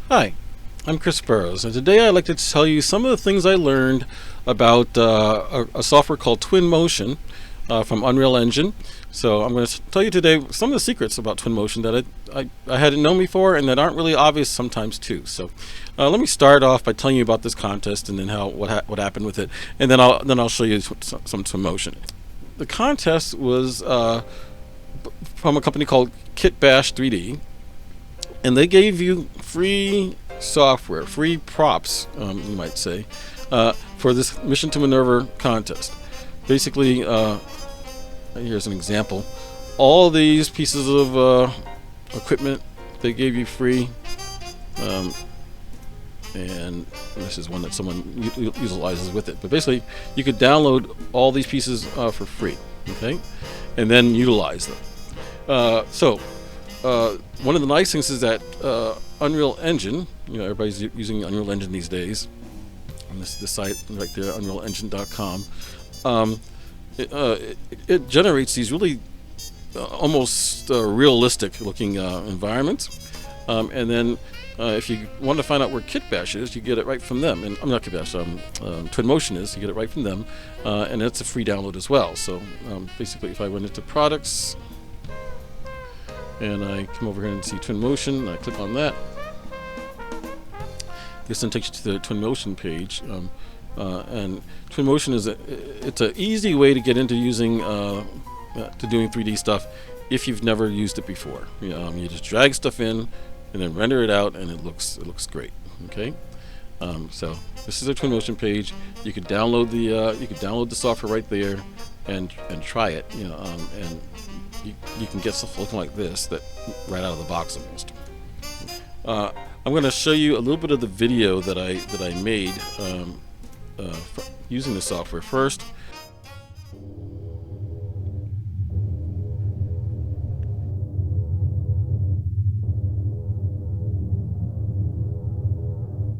Hi, I'm Chris Burrows, and today I'd like to tell you some of the things I learned about a software called Twinmotion from Unreal Engine. So I'm going to tell you today some of the secrets about Twinmotion that I hadn't known before and that aren't really obvious sometimes too. So let me start off by telling you about this contest and then what happened with it, and then I'll show you some Twinmotion. The contest was from a company called Kitbash 3D. And they gave you free software, free props, you might say, for this Mission to Minerva contest. Basically, here's an example. All these pieces of equipment they gave you free, and this is one that someone utilizes with it. But basically, you could download all these pieces for free, okay, and then utilize them. One of the nice things is that Unreal Engine, everybody's using Unreal Engine these days, on this site right there, unrealengine.com. It generates these really almost realistic looking environments, and then if you want to find out where Kitbash is, you get it right from them. And I'm not Kitbash, Twinmotion is, you get it right from them, and it's a free download as well. So basically, if I went into products and I come over here and see Twinmotion, and I click on that, this then takes you to the Twinmotion page. And Twinmotion it's an easy way to get into using to doing 3D stuff if you've never used it before. You just drag stuff in and then render it out, and it looks great. Okay, so this is a Twinmotion page. You could download the software right there and try it. And you can get stuff looking like this right out of the box almost. I'm going to show you a little bit of the video that I made using the software first.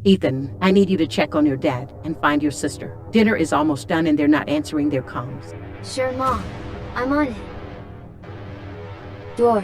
Ethan, I need you to check on your dad and find your sister. Dinner is almost done and they're not answering their comms. Sure, Mom. I'm on it. Door.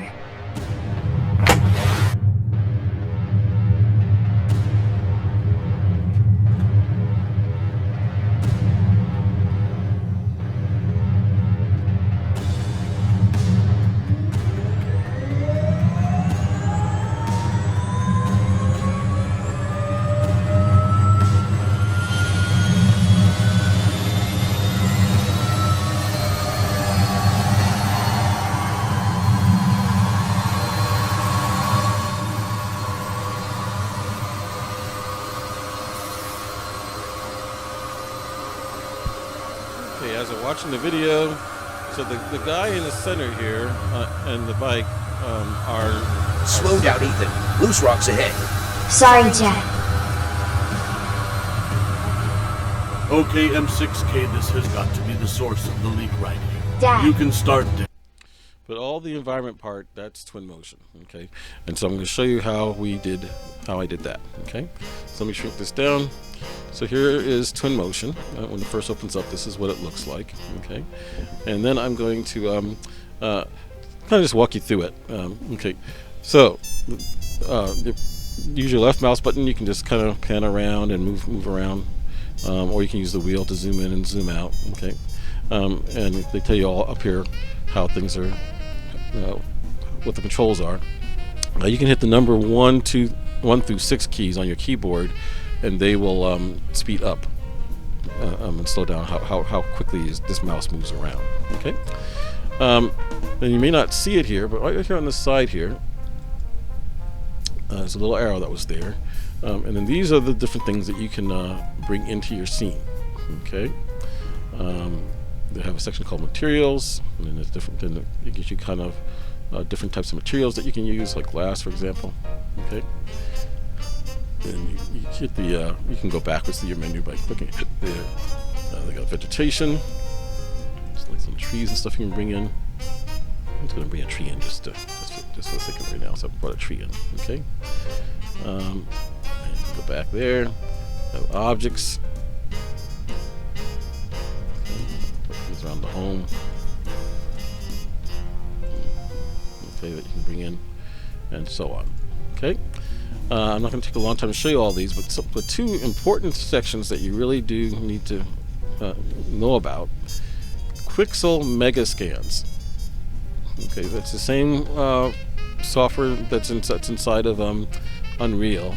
Okay, as I'm watching the video, so the guy in the center here and the bike are... Slow down, Ethan. Loose rocks ahead. Sorry, Jack. Okay, M6K, this has got to be the source of the leak right here. Dad. You can start. But all the environment part, that's Twinmotion, okay? And so I'm going to show you how I did that, okay? So let me shrink this down. So here is Twinmotion. When it first opens up, this is what it looks like, okay? And then I'm going to kind of just walk you through it, okay? So use your left mouse button. You can just kind of pan around and move around, or you can use the wheel to zoom in and zoom out, okay? And they tell you all up here how things are, what the controls are. You can hit the number 1 through 6 keys on your keyboard, and they will speed up and slow down how quickly this mouse moves around. Okay. And you may not see it here, but right here on the side here, there's a little arrow that was there, and then these are the different things that you can bring into your scene. Okay. They have a section called materials, and then it's different. Then it gives you kind of different types of materials that you can use, like glass, for example. Okay. And you hit the. You can go backwards to your menu by clicking it there. They got vegetation, just like some trees and stuff you can bring in. I'm just going to bring a tree in just for a second right now. So I brought a tree in. Okay. And go back there. Have objects. Around the home, okay, that you can bring in, and so on. Okay, I'm not going to take a long time to show you all these, but two important sections that you really do need to know about. Quixel Mgegascans. Okay, that's the same software that's inside of Unreal.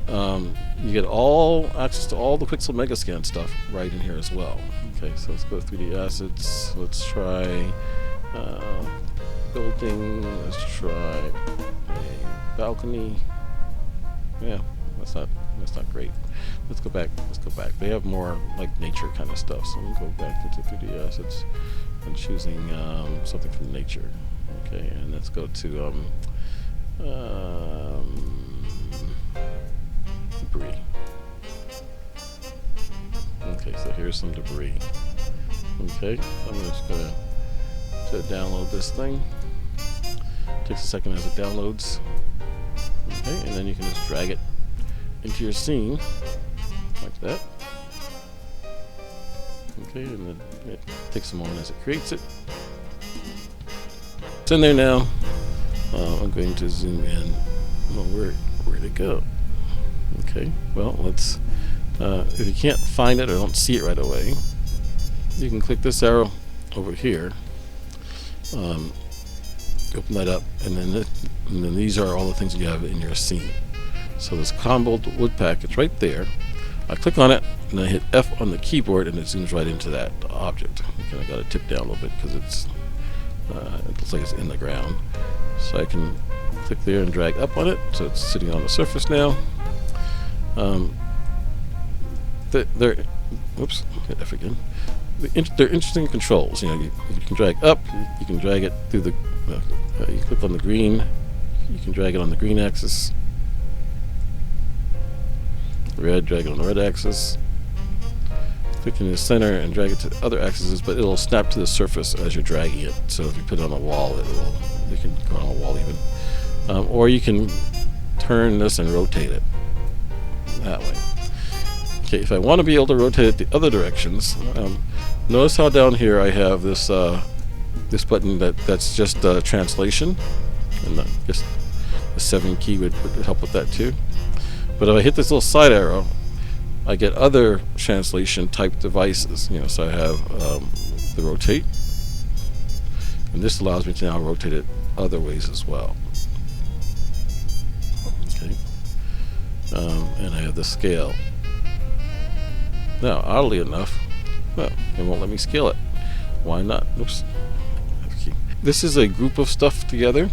You get all access to all the Quixel Mgegascan stuff right in here as well. Okay, so let's go to 3D assets. Let's try building. Let's try a balcony. Yeah, that's not great. Let's go back. They have more like nature kind of stuff. So we'll go back into 3D assets and choosing something from nature. Okay, and let's go to debris. Okay, so here's some debris. Okay, I'm just gonna download this thing. Takes a second as it downloads. Okay, and then you can just drag it into your scene like that. Okay, and then it takes a moment as it creates it. It's in there now. I'm going to zoom in. Well, where'd it go? Okay, well, let's if you can't find it or don't see it right away, you can click this arrow over here, open that up, and then these are all the things you have in your scene. So this combo wood pack, it's right there. I click on it and I hit F on the keyboard and it zooms right into that object. Okay, I got to tip down a little bit because it looks like it's in the ground. So I can click there and drag up on it, so it's sitting on the surface now. Whoops, hit F again. They're interesting controls. You know, you can drag up, you can drag it through the. You click on the green, you can drag it on the green axis. Red, drag it on the red axis. Click in the center and drag it to the other axes, but it'll snap to the surface as you're dragging it. So if you put it on a wall, you can go on a wall even, or you can turn this and rotate it that way. Okay, if I want to be able to rotate it the other directions, notice how down here I have this this button that's just translation, and I guess the 7 key would help with that too. But if I hit this little side arrow, I get other translation type devices. You know, so I have the rotate, and this allows me to now rotate it other ways as well. Okay, and I have the scale. Now, oddly enough, well, it won't let me scale it. Why not? Oops. Okay. This is a group of stuff together.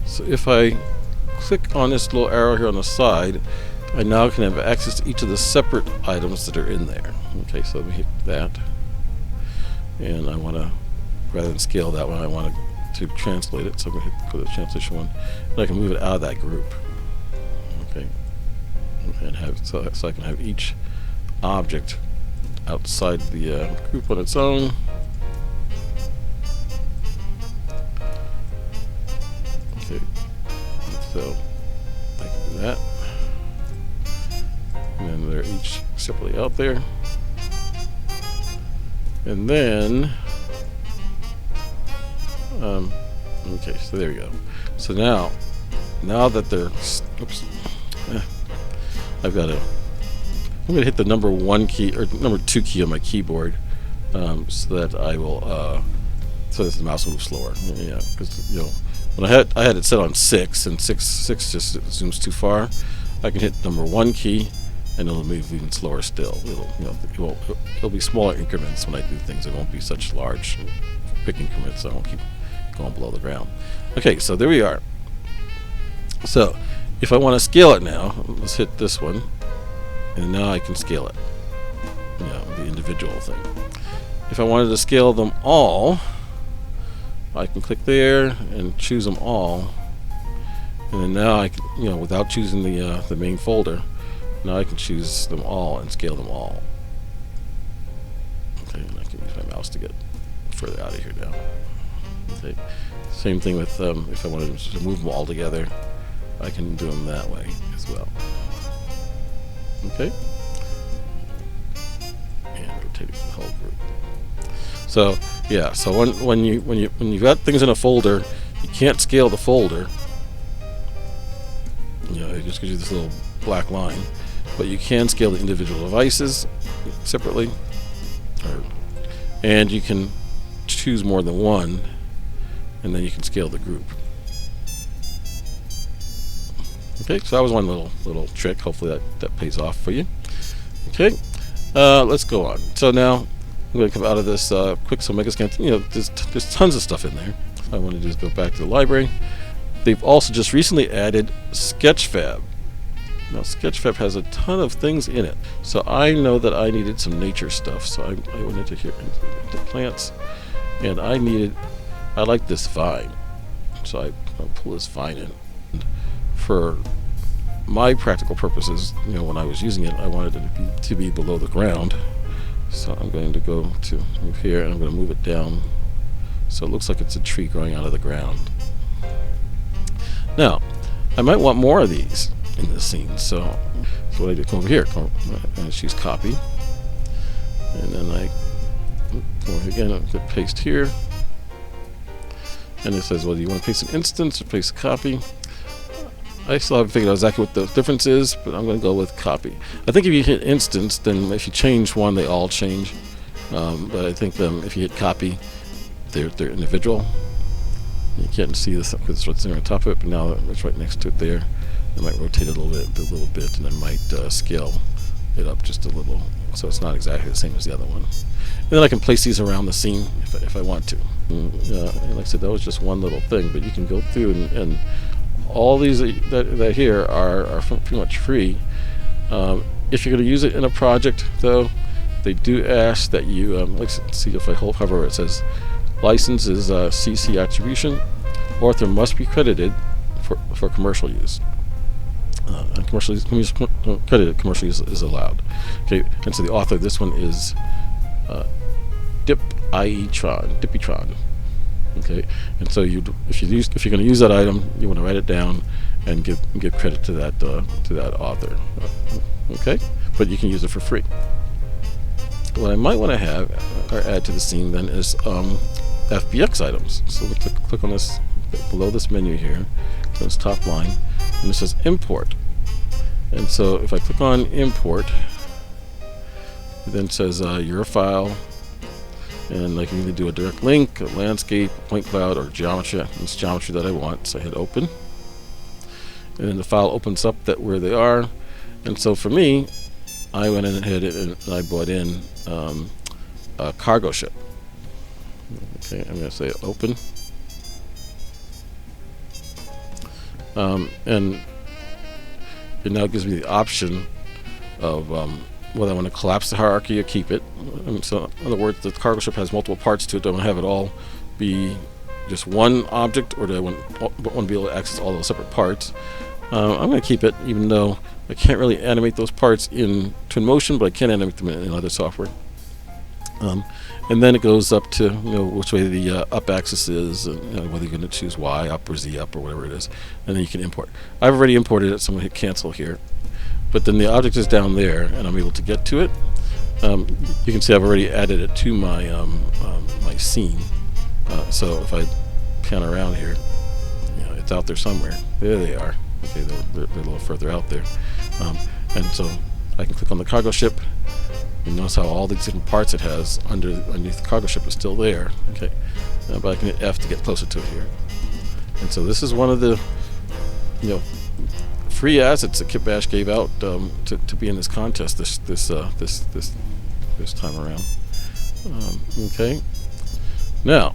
So if I click on this little arrow here on the side, I now can have access to each of the separate items that are in there. Okay, so let me hit that. And I want to, rather than scale that one, I want to translate it. So I'm going to go to the translation one, and I can move it out of that group. Okay, and have so I can have each object outside the group on its own. Okay, so I can do that, and then they're each separately out there, and then okay, so there we go. So now that they're I've got to. I'm going to hit the number 1 key or number 2 key on my keyboard, so that I will so that the mouse will move slower. Yeah, because when I had it set on 6, and 6 just zooms too far. I can hit number 1 key, and it'll move even slower still. It'll be smaller increments when I do things. It won't be such large, big increments. So I won't keep going below the ground. Okay, so there we are. So if I want to scale it now, let's hit this one. And now I can scale it, the individual thing. If I wanted to scale them all, I can click there and choose them all. And then now I can, without choosing the main folder, now I can choose them all and scale them all. Okay, and I can use my mouse to get further out of here now. Okay, same thing with if I wanted to move them all together, I can do them that way as well. Okay, and rotating the whole group. So yeah, so when you've got things in a folder, you can't scale the folder. If just gives you this little black line. But you can scale the individual devices separately, and you can choose more than one, and then you can scale the group. Okay, so that was one little trick. Hopefully that pays off for you. Okay, let's go on. So now I'm going to come out of this Quixel Mgegascans. You know, there's tons of stuff in there. I want to just go back to the library. They've also just recently added Sketchfab. Now Sketchfab has a ton of things in it, so I know that I needed some nature stuff. So I went into here, into plants, and I like this vine. So I'll pull this vine in. And for my practical purposes, you know, when I was using it, I wanted it to be below the ground. So I'm going to go to move here, and I'm going to move it down so it looks like it's a tree growing out of the ground. Now, I might want more of these in this scene, so what I do, come over here, I choose copy, and then I go over again, I click paste here, and it says, well, do you want to paste an instance or paste a copy? I still haven't figured out exactly what the difference is, but I'm going to go with copy. I think if you hit instance, then if you change one, they all change, but I think if you hit copy, they're individual. You can't see this because it's what's there on top of it, but now it's right next to it there. I might rotate it a little bit, and I might scale it up just a little, so it's not exactly the same as the other one. And then I can place these around the scene if I want to. And like I said, that was just one little thing, but you can go through and all these that here are pretty much free. If you're going to use it in a project, though, they do ask that you let's see if I hover, it says license is CC attribution. Author must be credited for commercial use. And commercial use, credited commercial use is allowed. Okay, and so the author, this one is Dippytron. Okay, and so if you're going to use that item, you want to write it down and give credit to that author. Okay, but you can use it for free. What I might want to have or add to the scene then is FBX items. So we click on this below this menu here, this top line, and it says import. And so if I click on import, it then says your file, and I can either do a direct link, a landscape, a point cloud, or geometry. It's geometry that I want, so I hit open, and then the file opens up where they are. And so for me, I went in ahead and I brought in a cargo ship. Okay, I'm going to say open, and it now gives me the option of whether I want to collapse the hierarchy or keep it. So in other words, the cargo ship has multiple parts to it. Do I want to have it all be just one object, or do I want to be able to access all those separate parts? I'm going to keep it, even though I can't really animate those parts in Twinmotion, but I can animate them in other software. And then it goes up to which way the up axis is, and whether you're going to choose Y up or Z up or whatever it is, and then you can import. I've already imported it, so I'm going to hit cancel here. But then the object is down there, and I'm able to get to it. You can see I've already added it to my my scene. So if I pan around here, it's out there somewhere. There they are. Okay, they're a little further out there, and so I can click on the cargo ship. You notice how all these different parts it has underneath the cargo ship is still there. Okay, but I can hit F to get closer to it here. And so this is one of the free assets that Kitbash gave out to be in this contest this time around. Okay, now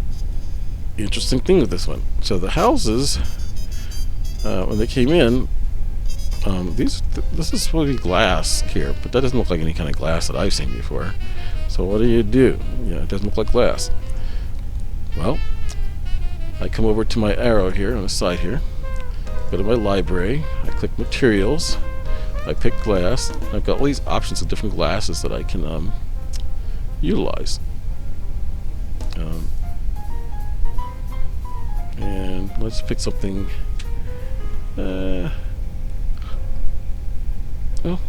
the interesting thing with this one. So the houses, when they came in, this is supposed to be glass here, but that doesn't look like any kind of glass that I've seen before. So what do? It doesn't look like glass. Well, I come over to my arrow here on the side here, go to my library, I click materials, I pick glass. I've got all these options of different glasses that I can utilize. And let's pick something. Well,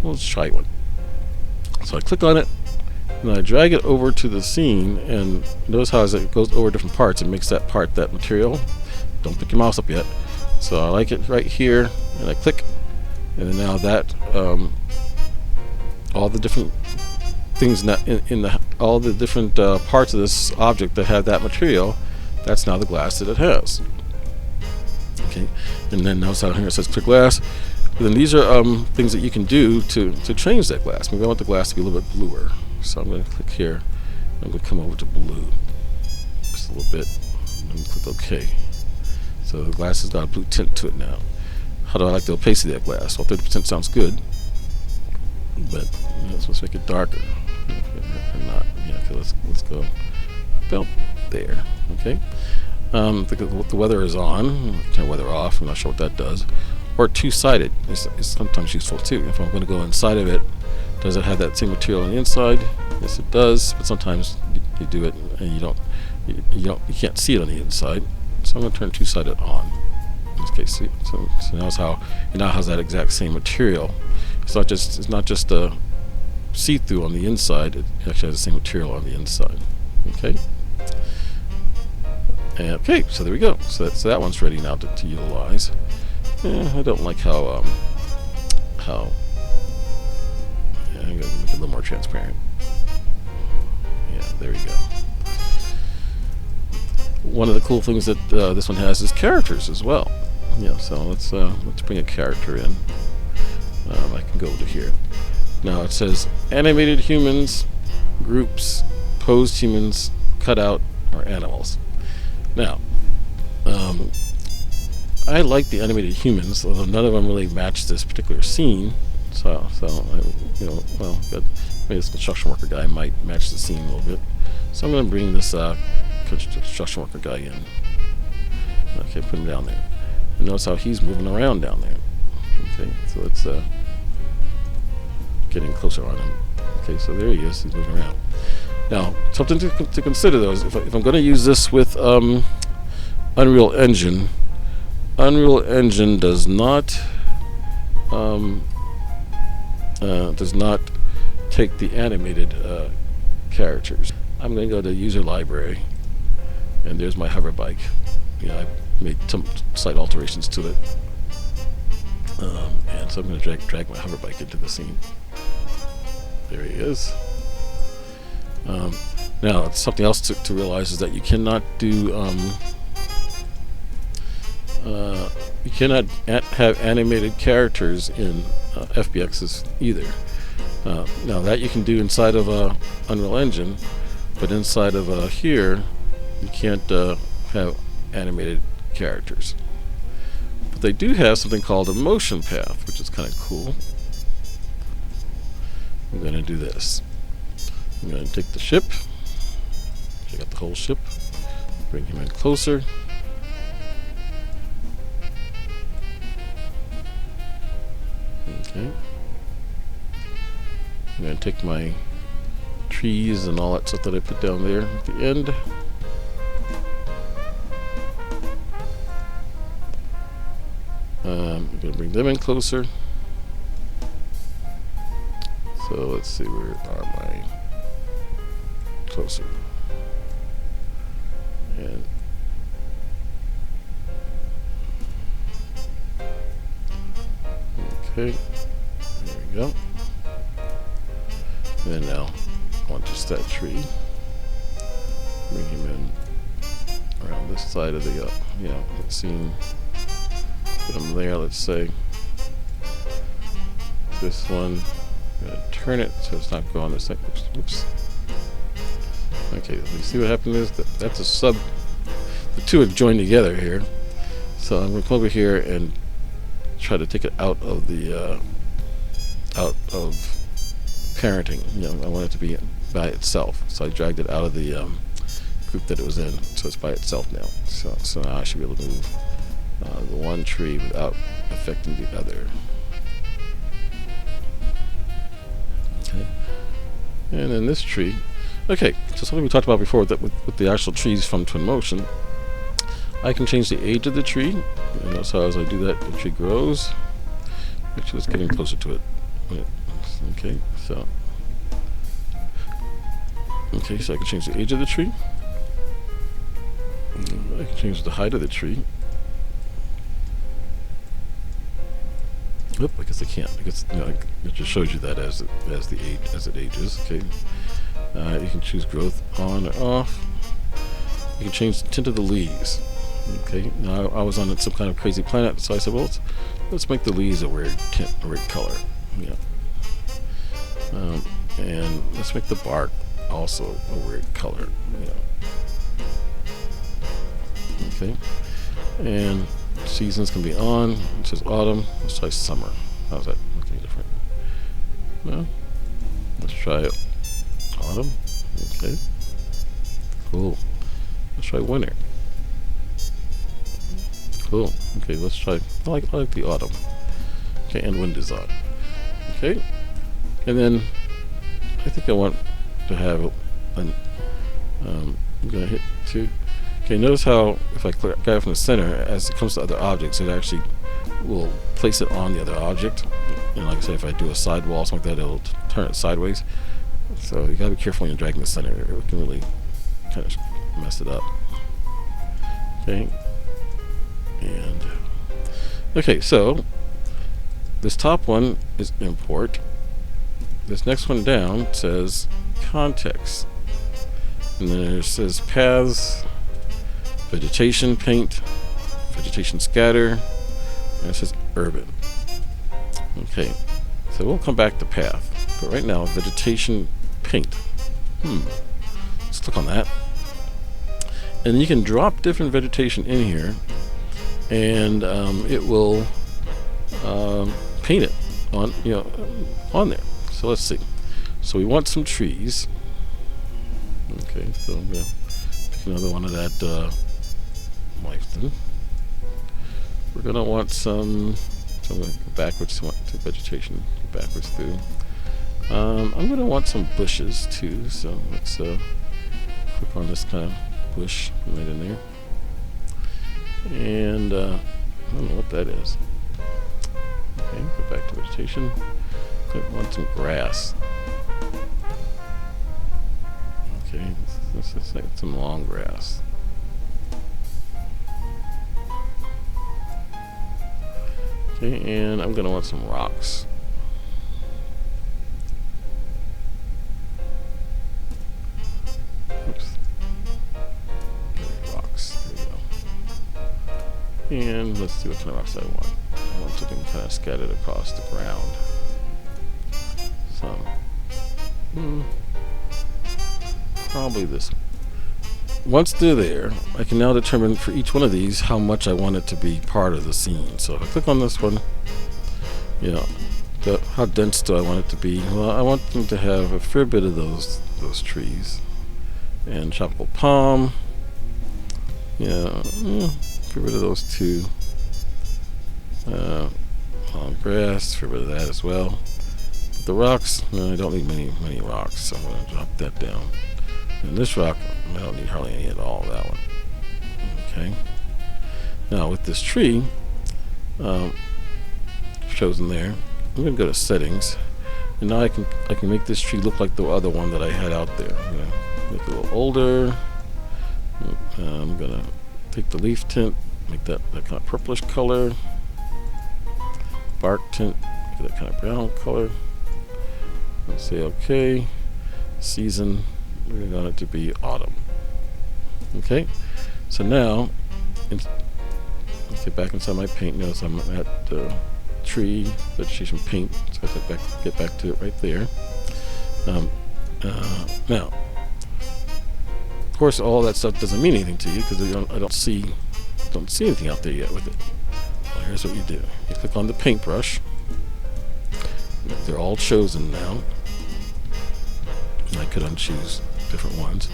let's try one. So I click on it, and I drag it over to the scene, and notice how as it goes over different parts, it makes that part that material. Don't pick your mouse up yet. So I like it right here, and I click, And then now that all the different things in the all the different parts of this object that have that material, that's now the glass that it has. Okay, and then notice how here it says clear glass. And then these are things that you can do to change that glass. Maybe I want the glass to be a little bit bluer, so I'm going to click here. I'm going to come over to blue just a little bit. And click OK. So the glass has got a blue tint to it now. How do I like the opacity of that glass? Well, 30% sounds good, but let's make it darker. Or not. Yeah. Okay. Let's go about there. Okay. The weather is on. Turn weather off. I'm not sure what that does. Or two-sided is sometimes useful too. If I'm going to go inside of it, does it have that same material on the inside? Yes, it does. But sometimes you do it and you can't see it on the inside. So I'm going to turn two-sided on. In this case, see? So notice how it now has that exact same material. It's not just a see-through on the inside. It actually has the same material on the inside. Okay. And okay, so there we go. So that one's ready now to utilize. I don't like how I'm going to make it a little more transparent. Yeah, there you go. One of the cool things that this one has is characters as well. Yeah, so let's bring a character in. I can go to here. Now it says animated humans, groups, posed humans, cutout, or animals. Now, I like the animated humans, although none of them really match this particular scene. So well, maybe this construction worker guy might match the scene a little bit. So I'm going to bring this construction worker guy in. Okay, put him down there. And notice how he's moving around down there. Okay, so let's get in closer on him. Okay, so there he is. He's moving around. Now, something to consider though is if I'm going to use this with Unreal Engine. Unreal Engine does not take the animated characters. I'm going to go to User Library, and there's my hover bike. I made some slight alterations to it, and so I'm going to drag my hover bike into the scene. There he is. Now, something else to realize is that you cannot do you cannot have animated characters in FBXs either. Now that you can do inside of Unreal Engine, but inside of here you can't have animated characters. But they do have something called a motion path, which is kind of cool. I'm going to do this. I'm going to take the ship, check out the whole ship, bring him in closer. Okay. I'm going to take my trees and all that stuff that I put down there at the end. I'm going to bring them in closer. So let's see, where are my closer? And okay, there we go. And then now on just that tree, bring him in around this side of the let's see, put him there. Let's say this one. I'm gonna turn it so it's not going this thing. Oops. Okay, you see what happened is that's a sub. The two are joined together here. So I'm gonna come over here and try to take it out of the out of parenting. I want it to be by itself. So I dragged it out of the group that it was in, so it's by itself now. So now I should be able to move the one tree without affecting the other. Okay, and then this tree. Okay, so something we talked about before with the actual trees from Twinmotion. I can change the age of the tree, and notice how as I do that, the tree grows. Actually, it's getting closer to it. Okay, so I can change the age of the tree. I can change the height of the tree. Oop, I guess I can't because it just shows you that as it ages. Okay, you can choose growth on or off. You can change the tint of the leaves. Okay, now I was on some kind of crazy planet, so I said, well, let's make the leaves a weird tint, a weird color. Yeah, and let's make the bark also a weird color. Yeah. Okay, and seasons can be on. It says autumn. Let's try summer. How's that looking different? No. Let's try autumn. Okay. Cool. Let's try winter. Cool. Okay. Let's try. I like the autumn. Okay, and wind is on. Okay. And then I think I want to have I'm gonna hit 2. Okay, notice how if I grab it from the center, as it comes to other objects, it actually will place it on the other object. And like I said, if I do a sidewall, something like that, it'll turn it sideways. So you gotta be careful when you're dragging the center. It can really kind of mess it up. Okay. And okay, so this top one is import. This next one down says context. And then it says paths, vegetation paint, vegetation scatter, and it says urban. Okay, so we'll come back to path, but right now vegetation paint. Let's click on that, and you can drop different vegetation in here, and it will paint it on on there. So let's see. So we want some trees. Okay, so I'm gonna pick another one of that. We're gonna want some. So I'm gonna go backwards to vegetation. Go backwards through. I'm gonna want some bushes too. So let's click on this kind of bush right in there. And I don't know what that is. Okay, go back to vegetation. I want some grass. Okay, this is like some long grass. Okay, and I'm gonna want some rocks. Oops. Rocks. There you go. And let's see what kind of rocks I want. I want something kind of scattered across the ground. Some. Probably this one. Once they're there, I can now determine for each one of these how much I want it to be part of the scene. So if I click on this one, how dense do I want it to be? Well, I want them to have a fair bit of those trees. And tropical palm, fair bit of those too. Long grass, fair bit of that as well. But the rocks, I don't need many rocks, so I'm going to drop that down. And this rock, I don't need hardly any at all of that one. Okay. Now with this tree, chosen there, I'm going to go to settings, and now I can make this tree look like the other one that I had out there. I'm going to make it a little older. I'm going to take the leaf tint, make that kind of purplish color. Bark tint, make that kind of brown color. Let's say okay. Season. We're going it to be autumn. Okay, so now let's get back inside my paint. Notice I'm at tree vegetation paint, so I have to get back to it right there. Now, of course, all that stuff doesn't mean anything to you because I don't see anything out there yet with it. Well, here's what you do: you click on the paintbrush. They're all chosen now. I could unchoose different ones.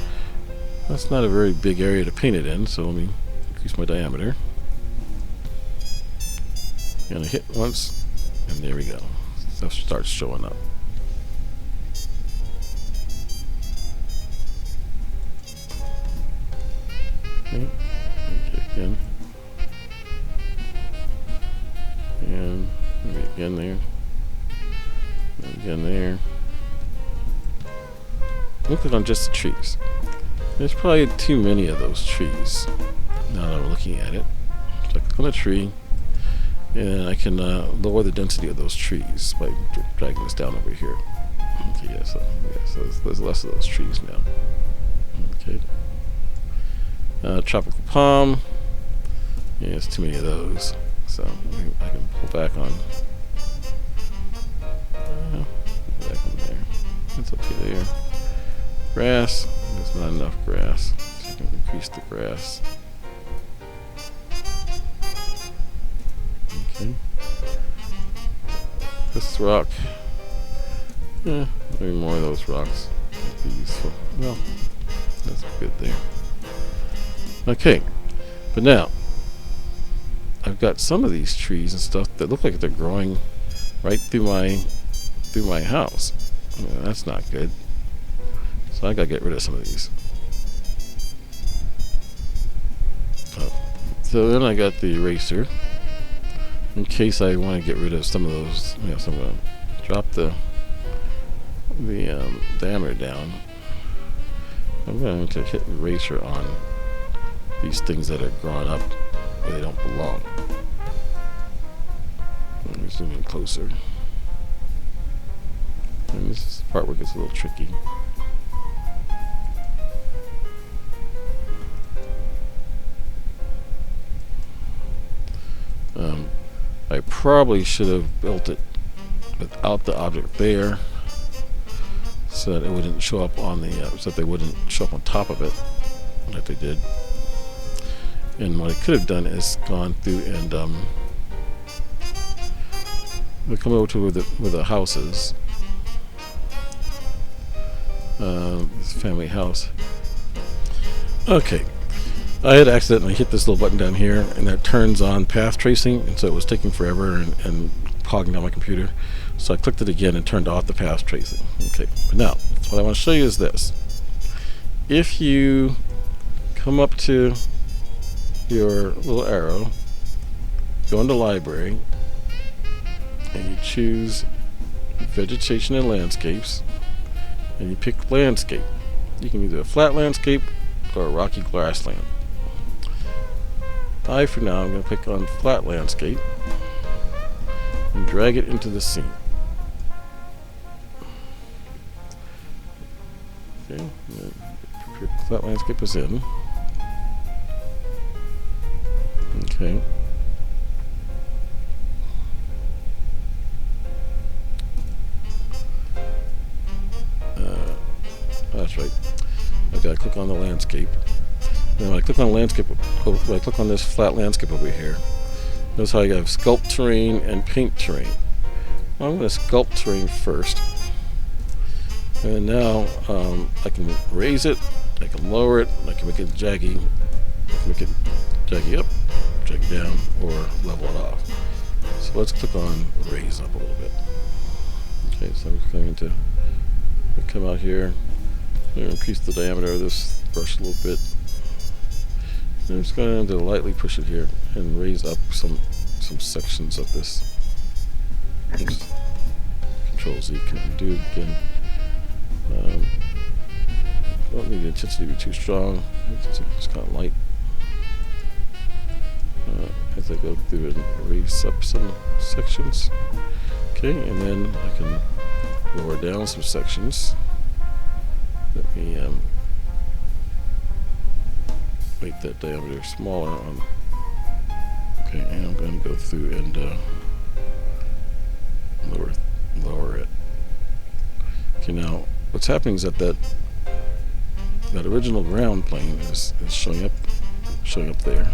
That's not a very big area to paint it in, so let me increase my diameter. And I hit once, and there we go. Stuff starts showing up. Okay, again. And maybe again there. And again there. We'll click on just the trees. There's probably too many of those trees now that I'm looking at it. So I click on the tree, And I can lower the density of those trees by dragging this down over here. Okay, so there's less of those trees now. Okay. Tropical palm. Yeah, there's too many of those. So I can pull back on. Back on there. What's up here? There. Grass. There's not enough grass. So I can increase the grass. Okay. This rock. Yeah, maybe more of those rocks might be useful. Well, that's good there. Okay, but now I've got some of these trees and stuff that look like they're growing right through my house. Yeah, that's not good. So I gotta get rid of some of these. So then I got the eraser in case I want to get rid of some of those. You know, so I'm gonna drop the diameter down. I'm going to hit eraser on these things that are growing up where they don't belong. Let me zoom in closer. And this is the part where it gets a little tricky. I probably should have built it without the object there, so that it wouldn't show up on the, so that they wouldn't show up on top of it, like they did. And what I could have done is gone through and we come over to where the house is. This family house. Okay, I had accidentally hit this little button down here, and that turns on path tracing, and so it was taking forever and hogging down my computer. So I clicked it again and turned off the path tracing. Okay, but now what I want to show you is this. If you come up to your little arrow, go into library, and you choose vegetation and landscapes, and you pick landscape. You can either a flat landscape or a rocky grassland. For now I'm going to pick on flat landscape and drag it into the scene. Okay, flat landscape is in. Okay. That's right. I've got to click on the landscape. And when I click on landscape, when I click on this flat landscape over here, notice how you have sculpt terrain and paint terrain. Well, I'm going to sculpt terrain first. And now I can raise it, I can lower it, I can make it jaggy, I can make it jaggy up, jaggy down, or level it off. So let's click on raise up a little bit. Okay, so I'm going to come out here, I'm going to increase the diameter of this brush a little bit. And I'm just going to lightly push it here and raise up some sections of this. Just Control Z can do it again. Don't need the intensity to be too strong. It's kind of light. As I go through and raise up some sections. Okay, and then I can lower down some sections. Let me make that diameter smaller on. Okay, and I'm going to go through and lower it. Okay, now what's happening is that original ground plane is showing up there.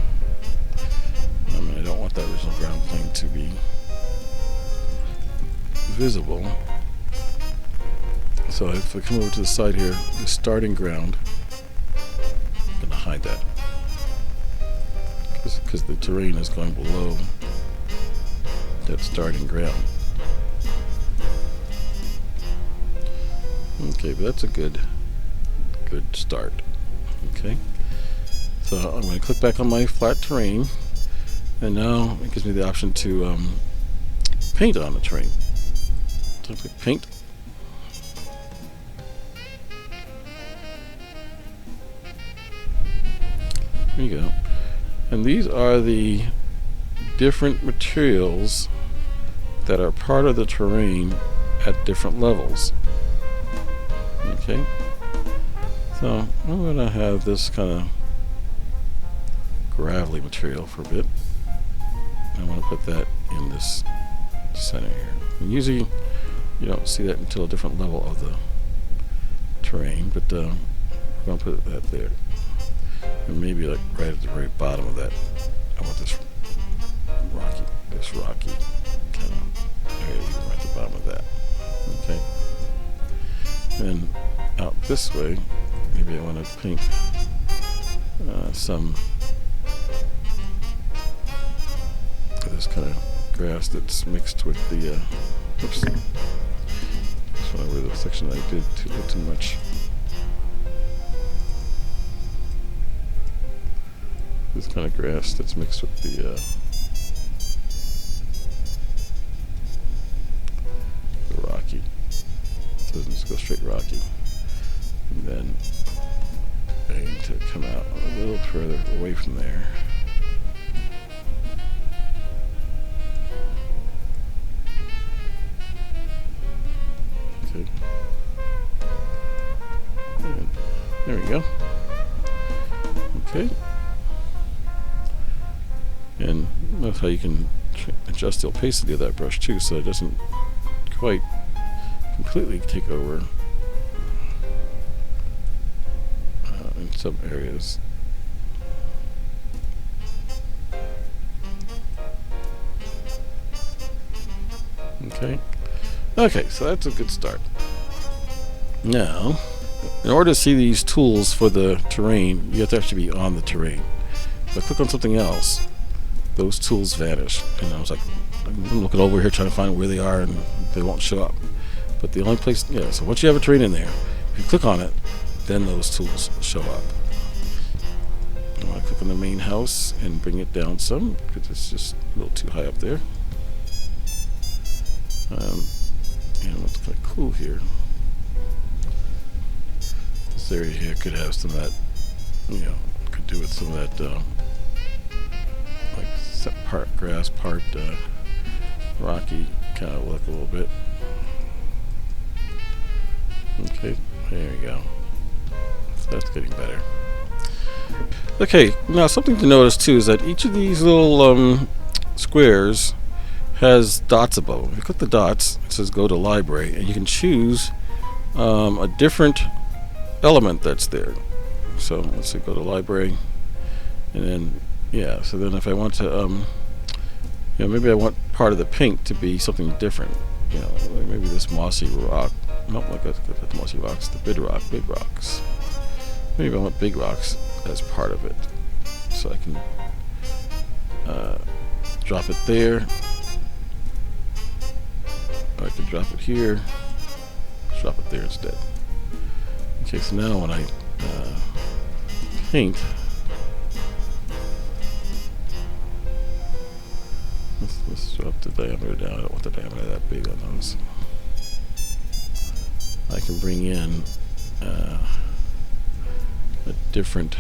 I don't want that original ground plane to be visible. So if I come over to the side here, the starting ground, I'm going to hide that because the terrain is going below that starting ground. Okay, but that's a good start. Okay, so I'm going to click back on my flat terrain, and now it gives me the option to paint on the terrain. So I click paint. There you go. And these are the different materials that are part of the terrain at different levels. Okay, so I'm going to have this kind of gravelly material for a bit. I want to put that in this center here. And usually you don't see that until a different level of the terrain, but we're going to put that there. And maybe like right at the very bottom of that, I want this rocky kind of area right at the bottom of that. Okay. And out this way, maybe I want to paint some of this kind of grass that's mixed with the oops. This one over the section I did too much. This kind of grass that's mixed with the rocky. So it doesn't just go straight rocky. And then I need to come out a little further away from there. Okay. And there we go. Okay. And notice how you can adjust the opacity of that brush too, so it doesn't quite completely take over in some areas. Okay, so that's a good start. Now, in order to see these tools for the terrain, you have to actually be on the terrain. If I click on something else, those tools vanish. And I was like, I'm looking over here trying to find where they are, and they won't show up. But the only place, yeah, so once you have a terrain in there, if you click on it, then those tools show up. I want to click on the main house and bring it down some, because it's just a little too high up there. And what's kind of cool here, this area here could have some of that, could do with some of that, like part grass, part rocky kind of look a little bit. Okay, there we go. So that's getting better. Okay, now something to notice too is that each of these little squares has dots above them. If you click the dots, it says go to library, and you can choose a different element that's there. So let's say go to library, and then so then if I want to maybe I want part of the paint to be something different, like maybe this mossy rock, not like the mossy rocks, the big rocks. Maybe I want big rocks as part of it, so I can drop it there. Or I could drop it here, drop it there instead. Okay, so now when I paint, let's drop the diameter down. I don't want the diameter that big on those. I can bring in a different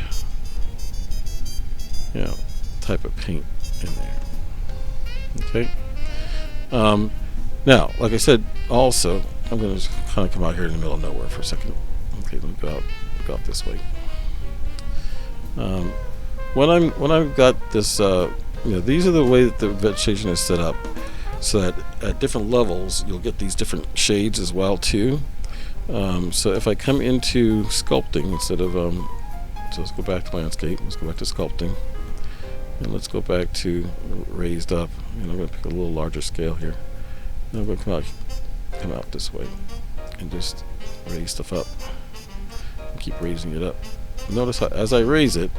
type of paint in there. Okay. Now, like I said, also, I'm going to kind of come out here in the middle of nowhere for a second. Okay, let me go out this way. When I've got this, these are the way that the vegetation is set up, so that at different levels you'll get these different shades as well too. So if I come into sculpting instead of, so let's go back to landscape. Let's go back to sculpting, and let's go back to raised up. And I'm going to pick a little larger scale here. Now I'm going to come out this way and just raise stuff up and keep raising it up. Notice how as I raise it,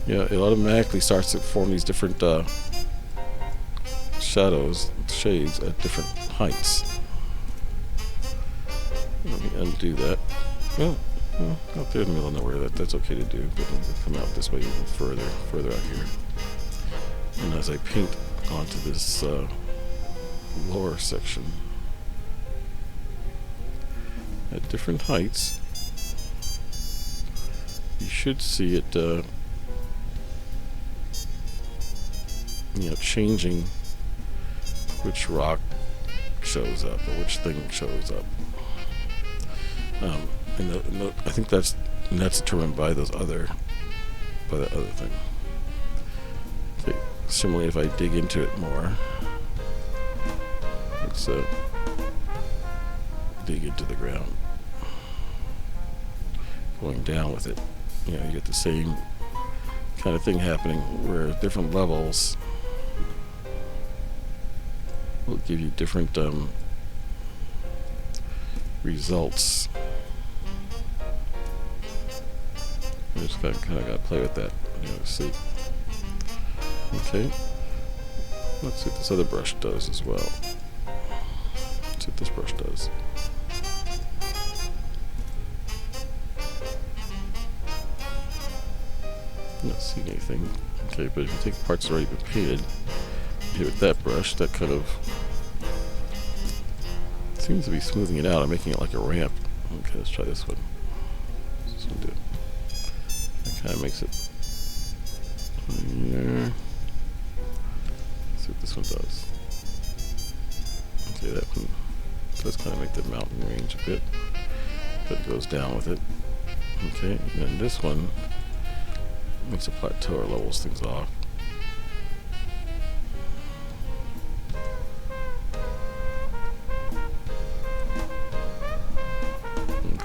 it automatically starts to form these different shadows, shades at different heights. Let me undo that. Well, out there in the middle of nowhere, that's okay to do, but I'm going to come out this way even further out here. And as I paint onto this lower section at different heights, you should see it changing which rock shows up or which thing shows up. And I think that's determined by that other thing. Okay. Similarly, if I dig into it more, let's dig into the ground, going down with it. You get the same kind of thing happening where different levels will give you different results. You just kind of got to play with that, see. Okay, let's see what this other brush does as well. Let's see what this brush does. I'm not seeing anything. Okay, but if you take parts that already been painted, hit with that brush, that kind of seems to be smoothing it out. I'm making it like a ramp. Okay, let's try this one. What's this one do? That kind of makes it here. Let's see what this one does. Okay, that one does kind of make the mountain range a bit, but it goes down with it. Okay, and then this one makes a plateau or levels things off.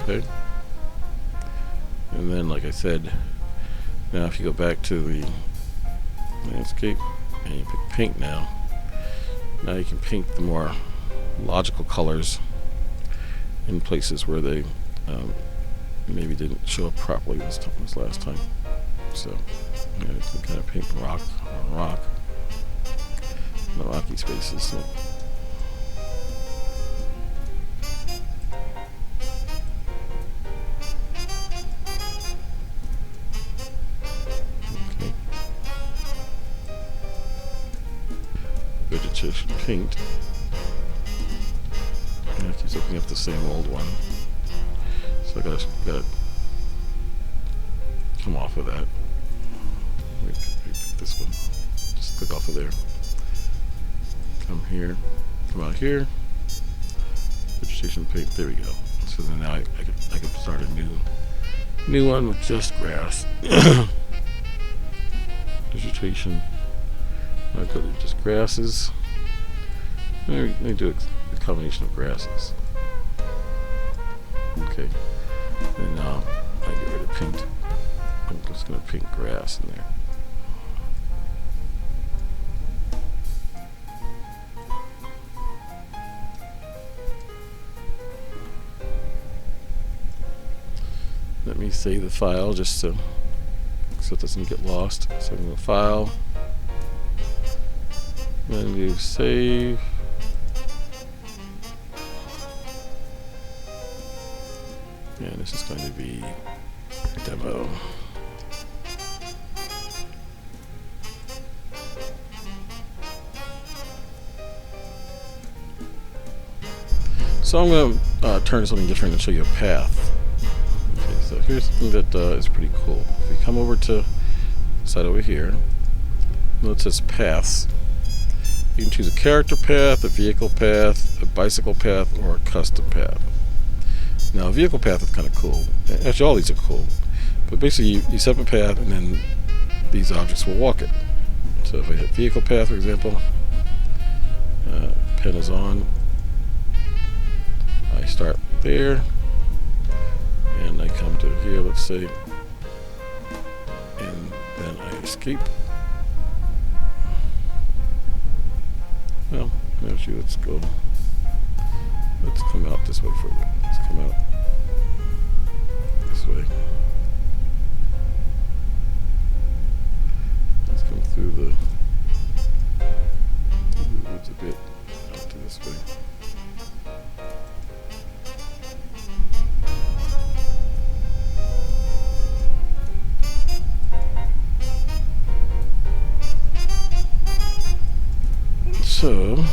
Okay. And then, like I said, now if you go back to the landscape and you pick paint now you can paint the more logical colors in places where they maybe didn't show up properly this last time. So you can kind of paint rock on rock in the rocky spaces. So. Okay. Vegetation Paint. And it keeps opening up the same old one. So I gotta come off of that. Let me pick this one. Just click off of there. Come here. Come out here. Vegetation Paint. There we go. So then now I can start a new one with just grass. Vegetation. I'll go to just grasses. Let me do a combination of grasses. Okay. And now I get rid of paint. I'm just going to paint grass in there. Let me save the file just so it doesn't get lost. So I'm going to File, then do Save. And this is going to be Demo. So I'm going to turn to something different and show you a path. Okay, so here's something that is pretty cool. If you come over to the side over here, note it says Paths. You can choose a character path, a vehicle path, a bicycle path, or a custom path. Now, a vehicle path is kind of cool. Actually, all these are cool. But basically, you set up a path, and then these objects will walk it. So if I hit vehicle path, for example, pen is on. I start there, and I come to here, let's say, and then I escape. Well, actually, let's come out this way further. Let's come out this way. Let's come through the woods a bit out to this way. So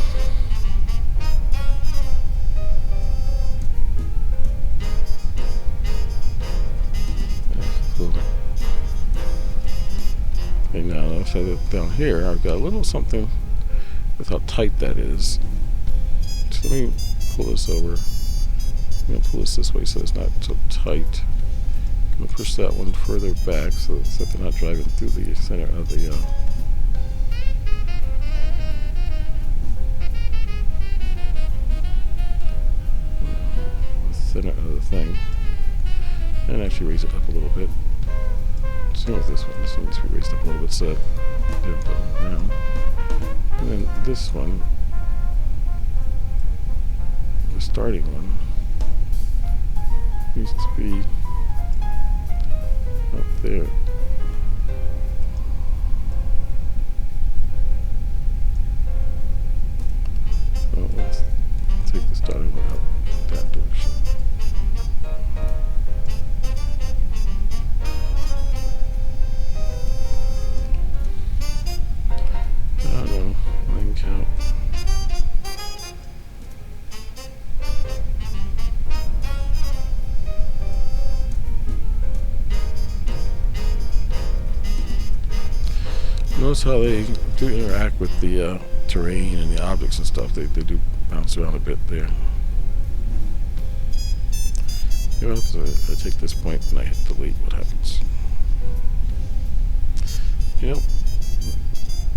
So that down here, I've got a little something with how tight that is. So let me pull this over. I'm going to pull this way so it's not so tight. I'm going to push that one further back so that they're not driving through the center of the center of the thing. And actually raise it up a little bit. Same with this one. This one needs to be raised up a little bit so that they're going around. And then this one, the starting one, needs to be up there. So let's take the starting one up that direction. I don't know, line count. Notice how they do interact with the terrain and the objects and stuff. They do bounce around a bit there. You know, so I take this point and I hit delete, what happens? Yep.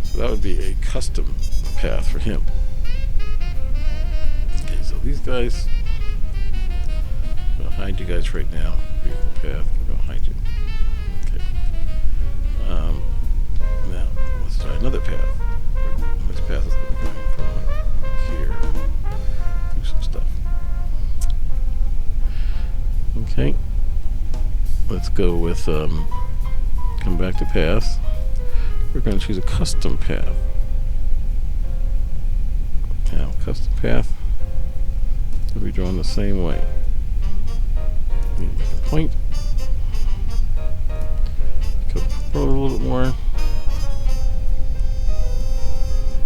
So that would be a custom path for him. Okay, so these guys, I'm going to hide you guys right now. Vehicle path, I'm going to hide you. Okay. Now, let's try another path. This path is going to be going from here. Do some stuff. Okay. Let's go with, come back to path. We're going to choose a custom path. Now, custom path will be drawn the same way. Make a point. Go forward a little bit more.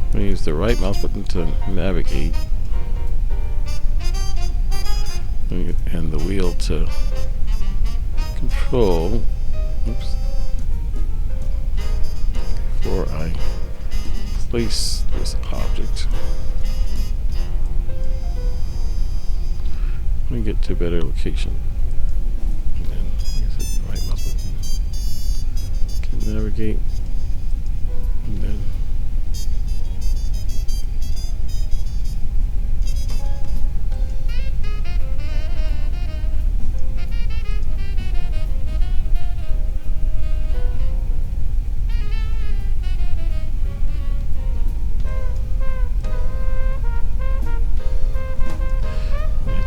I'm going to use the right mouse button to navigate, and the wheel to control. Oops. Before I place this object, let me get to a better location. And then, like I said, the right mouse button can navigate, and then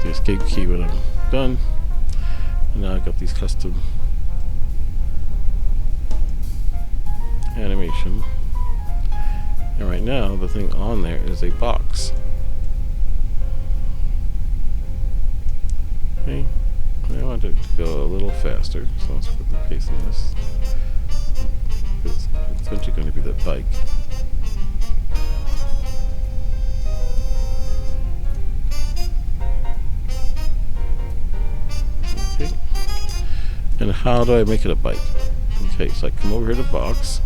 escape key when I'm done. And now I've got these custom animation. And right now the thing on there is a box. Okay. I want it to go a little faster, so let's put the pace on this. It's eventually going to be that bike. And how do I make it a bike? Okay, so I come over here to box.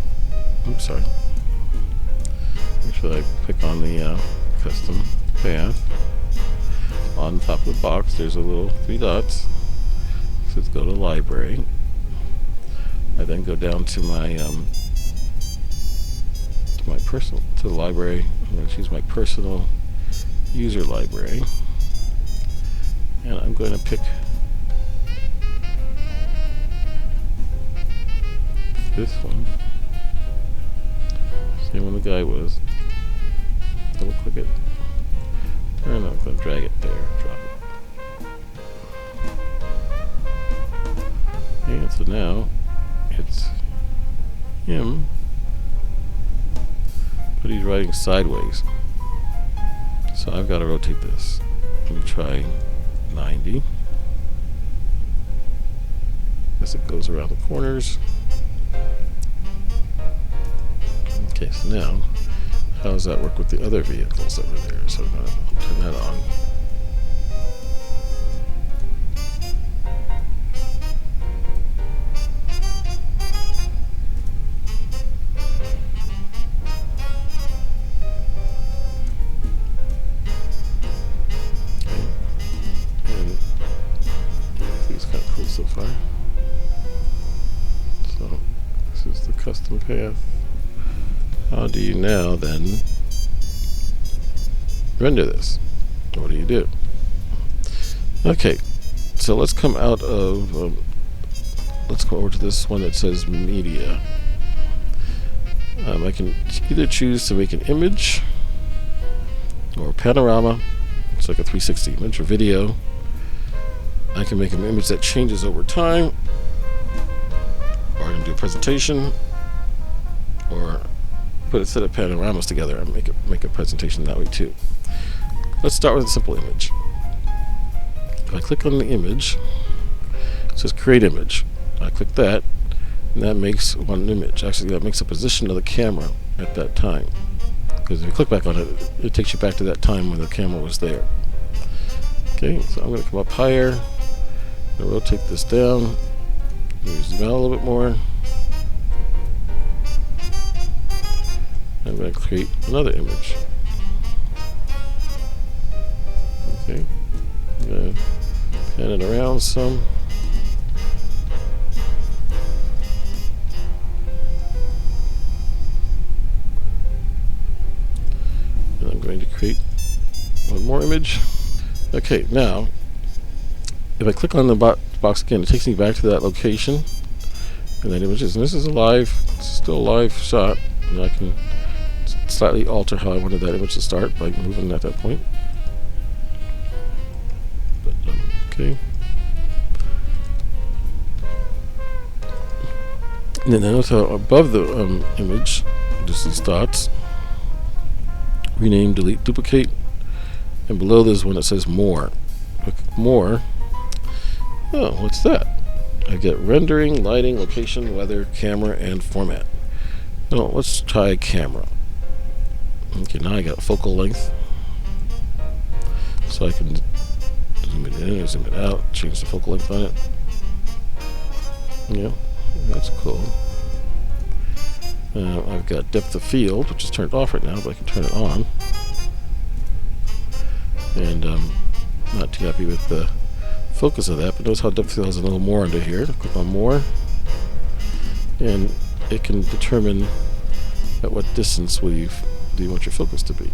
Oops, sorry. Make sure I pick on the custom path. On top of the box, there's a little 3 dots. It says go to library. I then go down to my to the library. I'm going to choose my personal user library, and I'm going to pick this one. Same one the guy was. Double click it. And I'm going to drag it there. Drop it. And so now it's him, but he's riding sideways. So I've got to rotate this. Let me try 90. As it goes around the corners. Okay, so now, how does that work with the other vehicles over there? So I'll turn that on. so far. So this is the custom path. How do you now then render this? What do you do? Okay, so let's come out of let's go over to this one that says media. I can either choose to make an image or panorama. It's like a 360 image or video. I can make an image that changes over time, or I can do a presentation, or put a set of panoramas together and make a presentation that way too. Let's start with a simple image. If I click on the image, it says create image. I click that, and that makes one image. Actually, that makes a position of the camera at that time. Because if you click back on it, it takes you back to that time when the camera was there. Okay, so I'm going to come up higher. I'm going to rotate this down. Maybe zoom out a little bit more. I'm going to create another image. Okay, I'm going to pan it around some. And I'm going to create one more image. Okay, now if I click on the box again, it takes me back to that location and that image is. And this is still a live shot, and I can slightly alter how I wanted that image to start by moving at that point. But, okay. And then notice how above the image, just these dots, rename, delete, duplicate, and below there's one that says more. Click more. Oh, what's that? I get rendering, lighting, location, weather, camera, and format. Now let's try camera. Okay, now I got focal length, so I can zoom it in or zoom it out, change the focal length on it. Yeah, that's cool. I've got depth of field, which is turned off right now, but I can turn it on. And not too happy with the focus of that, but notice how depth of field has a little more under here. Click on more, and it can determine at what distance do you want your focus to be.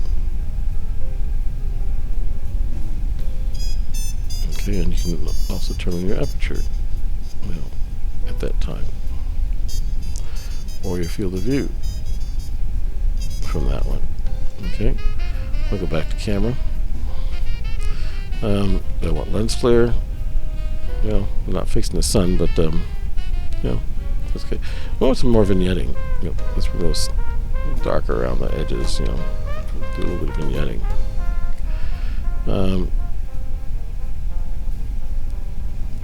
Okay, and you can also determine your aperture, at that time, or your field of view from that one. Okay, I'll go back to camera. I want lens flare. I'm not facing the sun, but that's okay. I want some more vignetting. Let's go darker around the edges. Do a little bit of vignetting.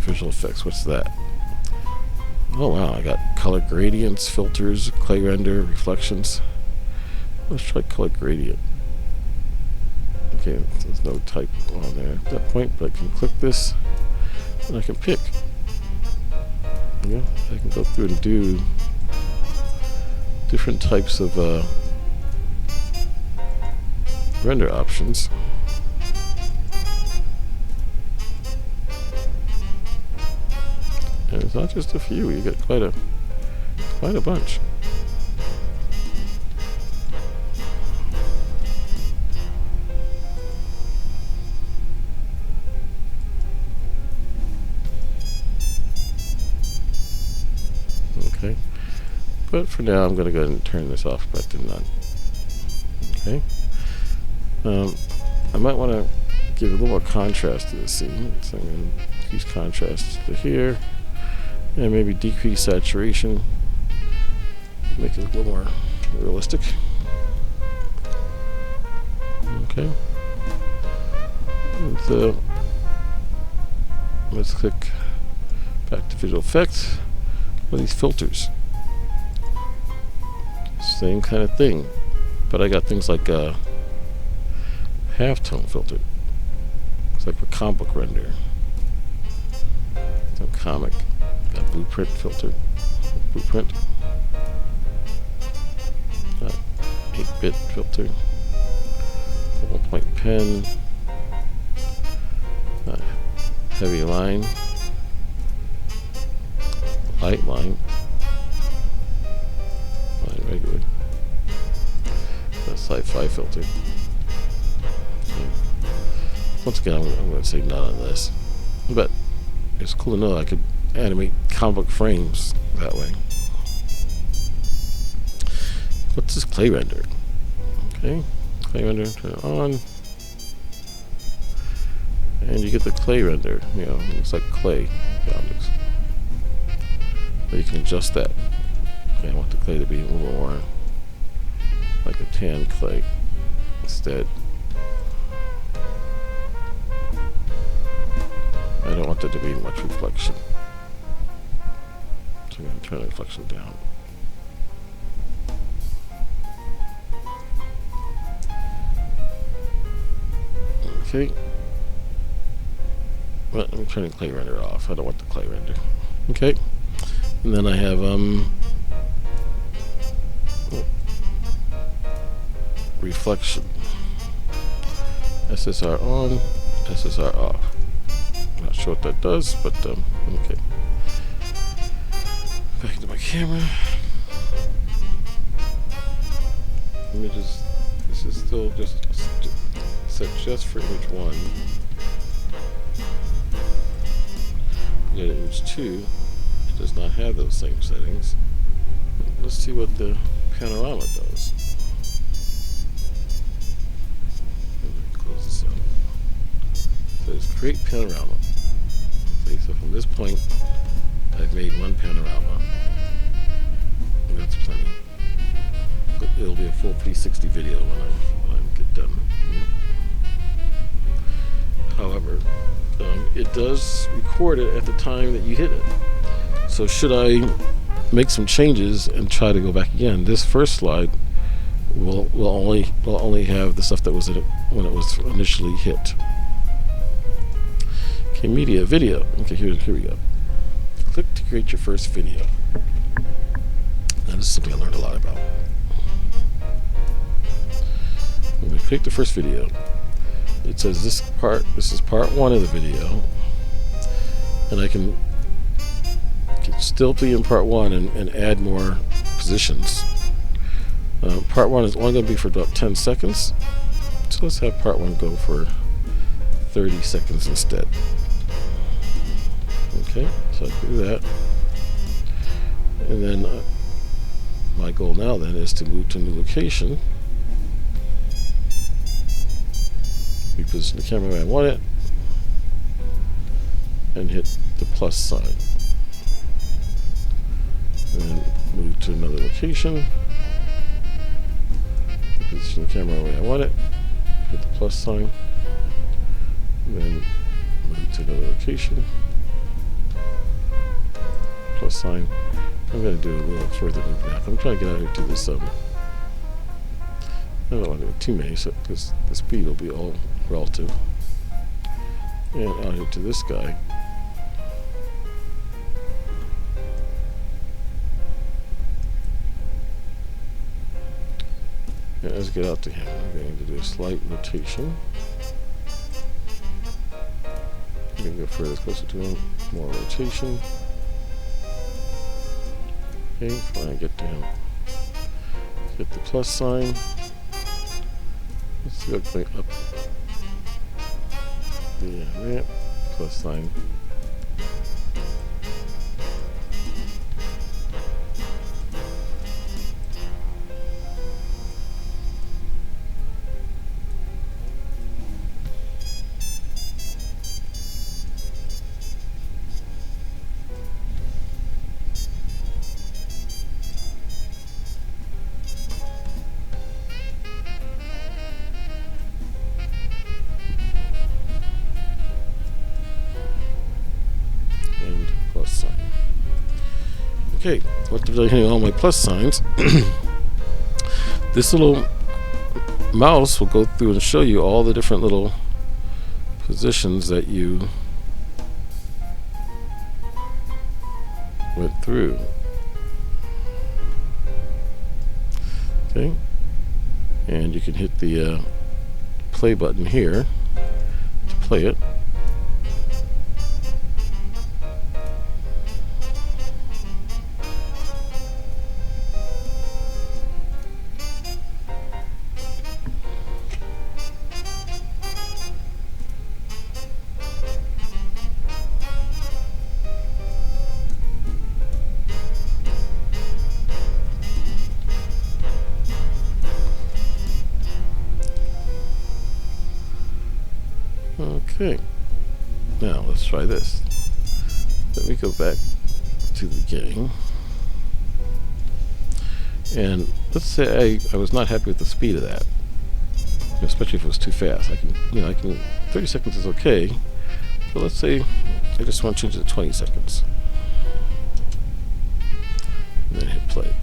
Visual effects. What's that? Oh wow! I got color gradients, filters, clay render, reflections. Let's try color gradient. Okay, there's no type on there at that point, but I can click this and I can pick. I can go through and do different types of render options. And it's not just a few, you get quite a bunch. Okay, but for now I'm going to go ahead and turn this off back to none. Okay, I might want to give a little more contrast to the scene, so I'm going to increase contrast to here, and maybe decrease saturation, make it a little more realistic. Okay, and let's click back to visual effects. What are these filters? Same kind of thing, but I got things like a halftone filter. It's like a comic book render. Some comic. Got blueprint filter. Blueprint. 8-bit filter. Ballpoint pen. Heavy line. light line, line regular, that's sci-fi filter. Okay. Once again, I'm going to say none on this, but it's cool to know I could animate comic book frames that way. What's this clay render? Okay, clay render, turn it on. And you get the clay render, you know, it looks like clay objects. But you can adjust that. Okay, I want the clay to be a little more like a tan clay instead. I don't want there to be much reflection. So I'm going to turn the reflection down. Okay. Well, I'm turning clay render off. I don't want the clay render. Okay. And then I have reflection. SSR on, SSR off. Not sure what that does, but okay. Back into my camera. Images. This is still just set just for image 1. Yet image 2, it does not have those same settings. Let's see what the Panarama does. Close this up. So it's create panorama. Okay, so from this point, I've made one panorama. And that's plenty. But it'll be a full 360 video when I get done. However, it does record it at the time that you hit it. So should I make some changes and try to go back again, this first slide will only have the stuff that was in it when it was initially hit. Okay, media, video. Okay, here we go. Click to create your first video. Now this is something I learned a lot about. I'm going to create the first video. It says this is part 1 of the video, and I can still be in part 1 and add more positions. Part 1 is only going to be for about 10 seconds, so let's have part 1 go for 30 seconds instead. Okay, so I do that, and then my goal now then is to move to a new location. Reposition the camera where I want it, and hit the plus sign. And then move to another location. Reposition the camera where I want it, hit the plus sign, and then move to another location. Plus sign. I'm going to do a little further move now. I'm trying to get out here to this. I don't want to do too many, so because the speed will be all relative. And out here to this guy. And let's get out to him. I'm going to do a slight rotation. I'm going to go further, closer to him. More rotation. Okay, finally get to him. Hit the plus sign. Let's go up the ramp, plus sign. Okay, after hitting all my plus signs, this little mouse will go through and show you all the different little positions that you went through. Okay, and you can hit the play button here to play it. Okay. Now let's try this. Let me go back to the beginning. And let's say I was not happy with the speed of that, especially if it was too fast. I can 30 seconds is okay, but let's say I just want to change it to 20 seconds. And then hit play.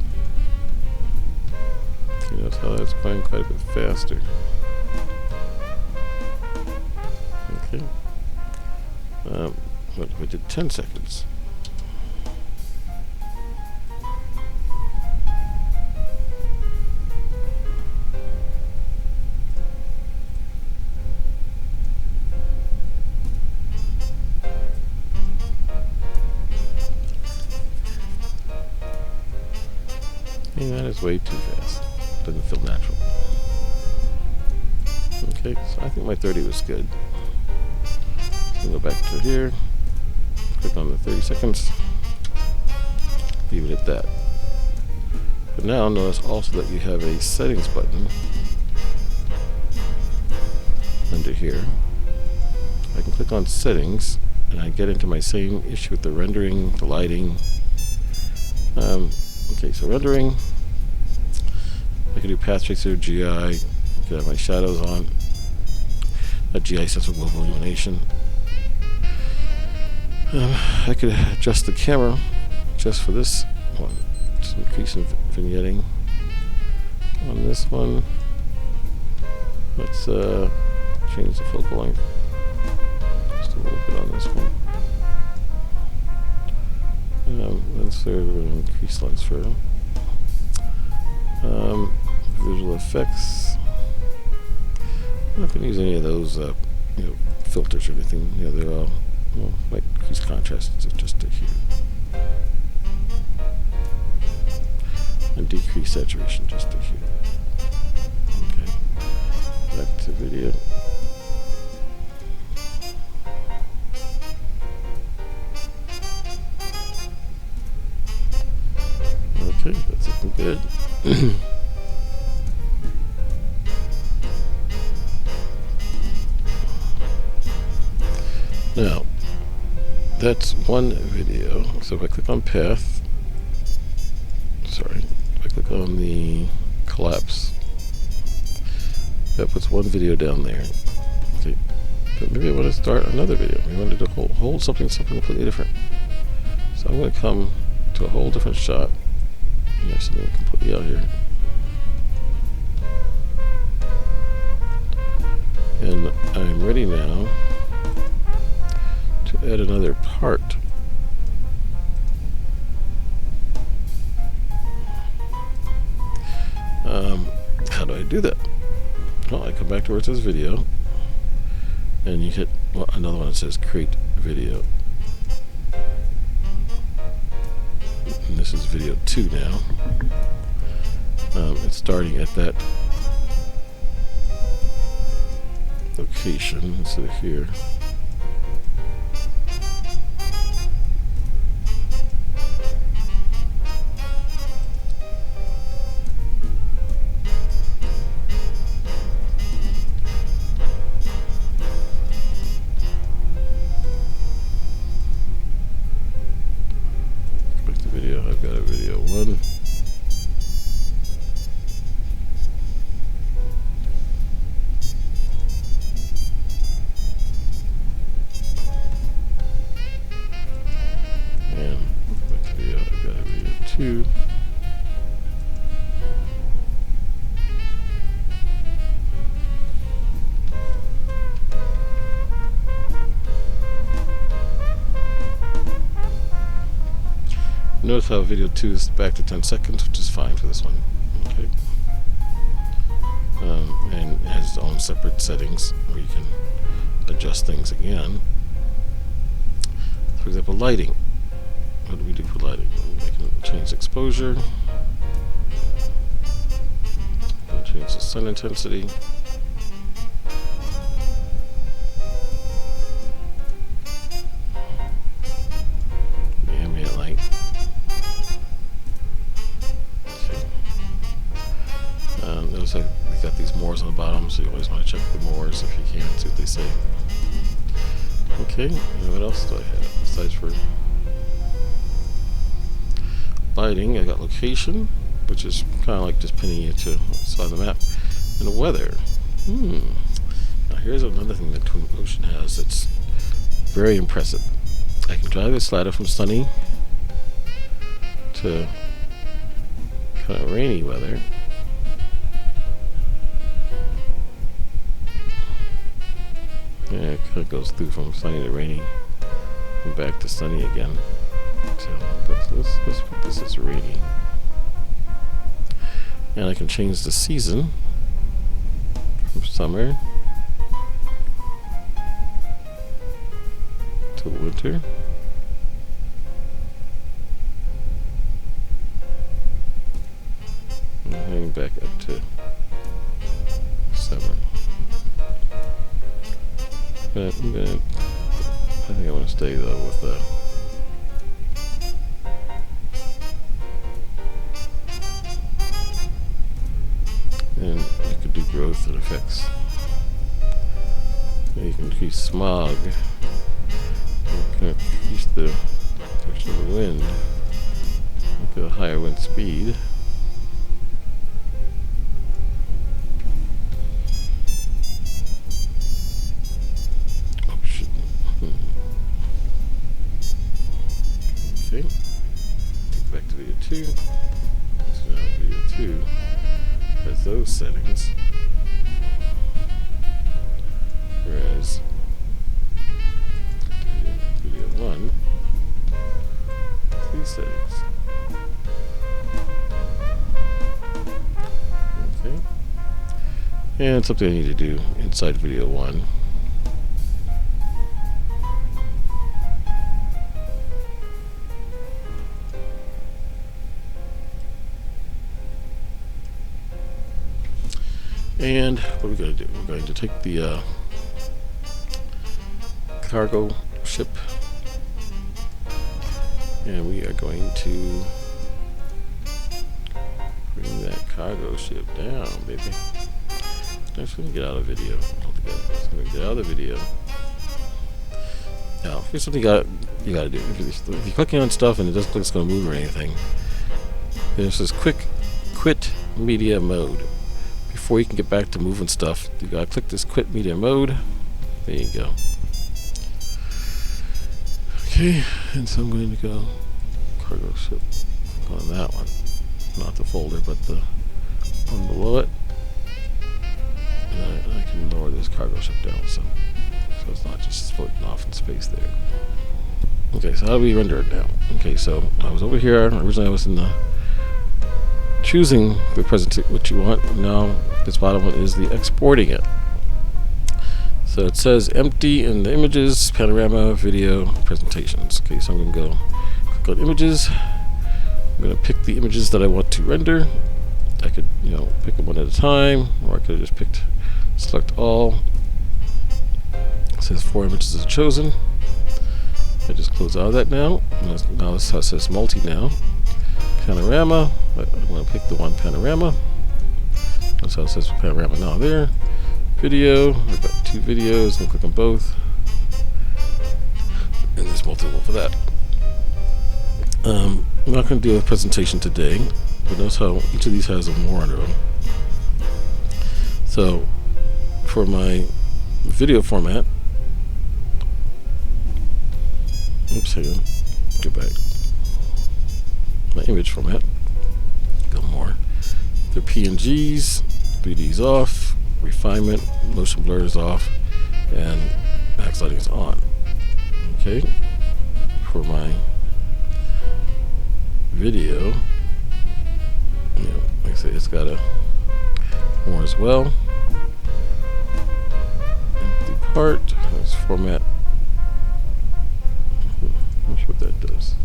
You notice how that's going quite a bit faster. Okay. What if I did 10 seconds? And that is way too fast. Doesn't feel natural. Okay, so I think my 30 was good. So go back to here, click on the 30 seconds, leave it at that. But now notice also that you have a settings button under here. I can click on settings and I get into my same issue with the rendering, the lighting. Okay, so rendering, I can do path tracer, GI, I can have my shadows on. That GI stands for global illumination. I could adjust the camera just for this one. Just increase in vignetting on this one. Let's change the focal length just a little bit on this one. Lens flare, we're going to increase lens flare. Visual effects. I'm not going to use any of those, filters or anything. They're all, might increase contrast just to here, and decrease saturation just to here. Okay, back to video. Okay, that's looking good. Now, that's one video. So if I click on path, if I click on the collapse, that puts one video down there. Okay, but maybe I want to start another video. I wanted to hold something completely different. So I'm going to come to a whole different shot. Something completely out here. And I'm ready now to add another part. How do I do that? Well, I come back to where it says video, and you hit another one that says create video. And this is video 2 now. It's starting at that location instead of here. I've got a video 1. And back to video, I've got a video 2. Notice how video 2 is back to 10 seconds, which is fine for this one. Okay. And it has its own separate settings where you can adjust things again. For example, lighting. What do we do for lighting? I can change exposure. I can change the sun intensity. The ambient light. Notice we've got these Moors on the bottom, so you always want to check the Moors if you can, see what they say. Okay, and what else do I have besides for lighting? I got location, which is kind of like just pinning you to the side of the map, and the weather. Now here's another thing that Twinmotion has that's very impressive. I can drive the slider from sunny to kind of rainy weather. Yeah, it kind of goes through from sunny to rainy and back to sunny again. So let's put this as rainy. And I can change the season from summer to winter. And hang back up to summer. I think I want to stay though with and you can do growth and effects. And you can increase smog. You can increase the direction of the wind. Get a higher wind speed. Okay, take back to video 2. So now video 2 has those settings, whereas video 1 these settings. Okay, and something I need to do inside video 1. And what are we going to do? We're going to take the cargo ship and we are going to bring that cargo ship down, baby. I'm just going to get out of video altogether. I'm going to get out of the video. Now, here's something you got to do. If you're clicking on stuff and it doesn't look like it's going to move or anything, there's this quit media mode. Before you can get back to moving stuff, you gotta click this quit media mode. There you go. Okay, and so I'm going to go cargo ship on that one, not the folder, but the one below it. And I can lower this cargo ship down, so it's not just floating off in space there. Okay, so how do we render it now? Okay, so I was over here. Originally, I was in the choosing the presentation what you want. Now this bottom one is the exporting it. So it says empty in the images, panorama, video, presentations. Okay, so I'm going to go click on images. I'm going to pick the images that I want to render. I could, pick them one at a time, or I could have just picked select all. It says 4 images are chosen. I just close out of that now. Now this says multi now. Panorama. I'm going to pick the one panorama. That's how it says panorama now there. Video. I've got 2 videos. I'm going to click on both. And there's multiple for that. I'm not going to do a presentation today, but notice how each of these has a more under them. So for my video format, oops, hang on, go back. My image format, go more. They're PNGs, 3D's off, refinement, motion blur is off, and max lighting is on. Okay, for my video, like I say, it's got a more as well. Empty part, this format. I'm not sure what that does.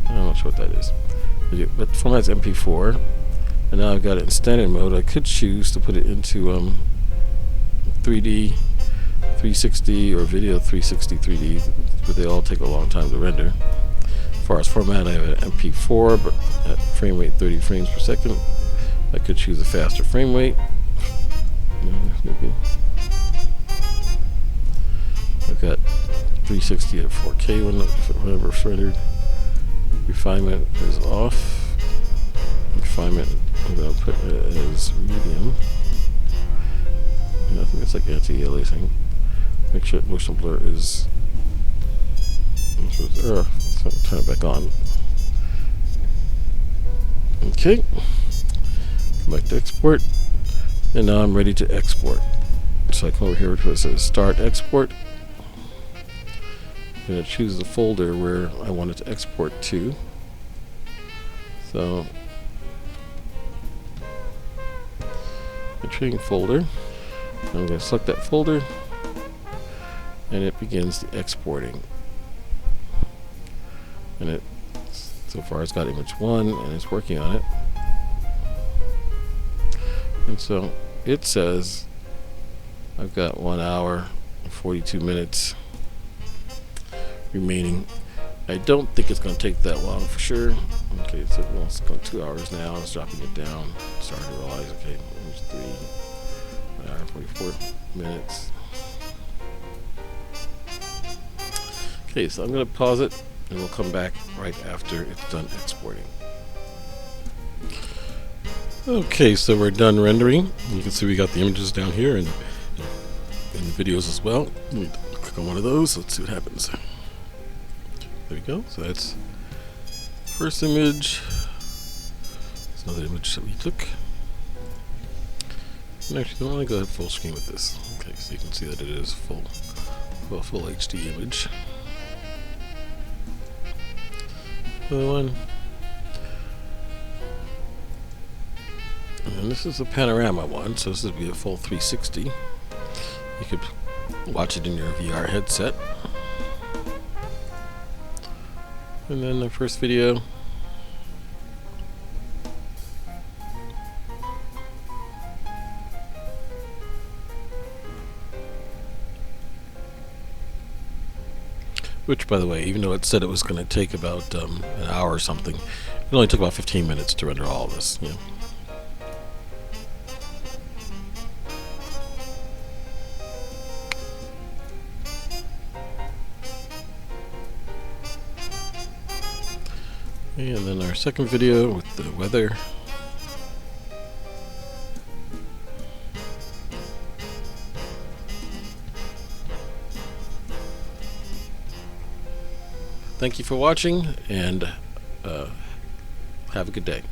I'm not sure what that is. But the format's MP4, and now I've got it in standard mode. I could choose to put it into 3D 360 or video 360 3D, but they all take a long time to render. As far as format, I have an MP4, but at frame rate 30 frames per second. I could choose a faster frame rate. 360 at 4K whenever it's rendered. Refinement is off. Refinement, I'm going to put it as medium. And I think it's like anti-aliasing. Make sure motion blur is. Let's turn it back on. Okay. Come back to export. And now I'm ready to export. So I come over here to where it says Start Export. I'm going to choose the folder where I want it to export to. So, the training folder. I'm going to select that folder, and it begins the exporting. And it, so far, it's got image 1, and it's working on it. And so it says I've got 1 hour and 42 minutes remaining. I don't think it's going to take that long for sure. Okay, so well, it's going 2 hours now. It's dropping it down. Starting to realize, okay, there's 1 hour and 44 minutes. Okay, so I'm going to pause it, and we'll come back right after it's done exporting. Okay, so we're done rendering. You can see we got the images down here and videos as well. Let me click on one of those. Let's see what happens. There we go. So that's first image. It's another image that we took. And actually, I want to go ahead full screen with this. Okay, so you can see that it is full HD image. Another one. And this is a panorama one, so this would be a full 360. You could watch it in your VR headset. And then the first video. Which, by the way, even though it said it was going to take about an hour or something, it only took about 15 minutes to render all of this. You know. And then our second video with the weather. Thank you for watching, and have a good day.